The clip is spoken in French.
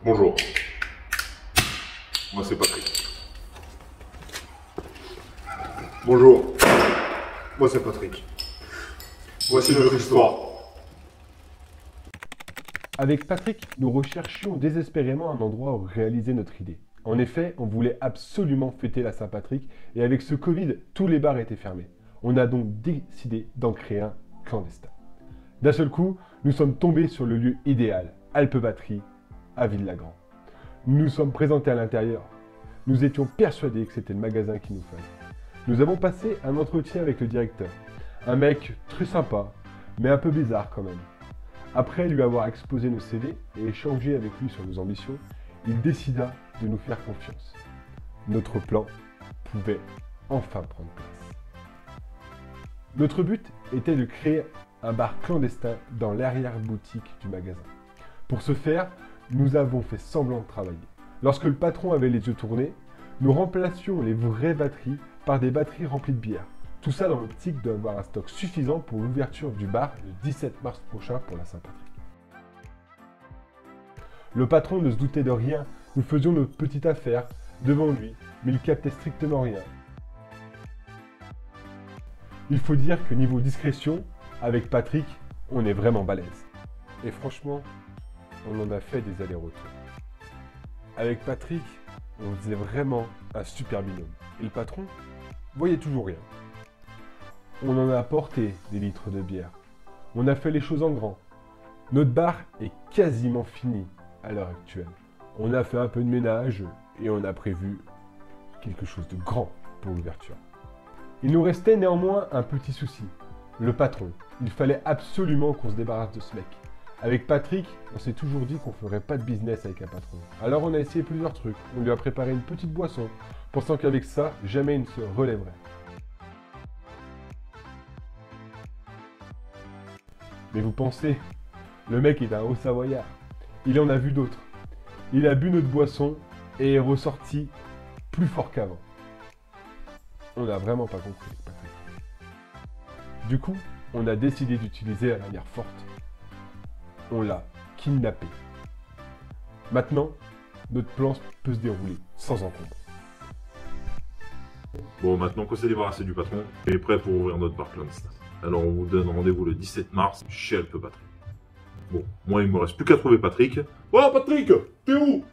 Bonjour, moi c'est Patrick. Bonjour, moi c'est Patrick. Voici notre histoire. Avec Patrick, nous recherchions désespérément un endroit où réaliser notre idée. En effet, on voulait absolument fêter la Saint-Patrick et avec ce Covid, tous les bars étaient fermés. On a donc décidé d'en créer un clandestin. D'un seul coup, nous sommes tombés sur le lieu idéal, Alpe-Batterie, à Ville-Lagrand. Nous nous sommes présentés à l'intérieur. Nous étions persuadés que c'était le magasin qu'il nous fallait. Nous avons passé un entretien avec le directeur. Un mec très sympa, mais un peu bizarre quand même. Après lui avoir exposé nos CV et échangé avec lui sur nos ambitions, il décida de nous faire confiance. Notre plan pouvait enfin prendre place. Notre but était de créer un bar clandestin dans l'arrière-boutique du magasin. Pour ce faire, nous avons fait semblant de travailler. Lorsque le patron avait les yeux tournés, nous remplacions les vraies batteries par des batteries remplies de bière. Tout ça dans l'optique d'avoir un stock suffisant pour l'ouverture du bar le 17 mars prochain pour la Saint-Patrick. Le patron ne se doutait de rien, nous faisions notre petite affaire devant lui, mais il captait strictement rien. Il faut dire que niveau discrétion, avec Patrick, on est vraiment balèze. Et franchement, on en a fait des allers-retours. Avec Patrick, on faisait vraiment un super binôme. Et le patron voyait toujours rien. On en a apporté des litres de bière. On a fait les choses en grand. Notre bar est quasiment fini à l'heure actuelle. On a fait un peu de ménage et on a prévu quelque chose de grand pour l'ouverture. Il nous restait néanmoins un petit souci. Le patron. Il fallait absolument qu'on se débarrasse de ce mec. Avec Patrick, on s'est toujours dit qu'on ferait pas de business avec un patron. Alors on a essayé plusieurs trucs. On lui a préparé une petite boisson, pensant qu'avec ça, jamais il ne se relèverait. Mais vous pensez, le mec est un haut savoyard. Il en a vu d'autres. Il a bu notre boisson et est ressorti plus fort qu'avant. On n'a vraiment pas compris, Patrick. Du coup, on a décidé d'utiliser la manière forte. On l'a kidnappé. Maintenant, notre plan peut se dérouler sans encombre. Bon, maintenant qu'on s'est débarrassé du patron, on est prêt pour ouvrir notre bar clandestin. Alors on vous donne rendez-vous le 17 mars chez Alpe-Batterie. Bon, moi il me reste plus qu'à trouver Patrick. Oh Patrick, t'es où?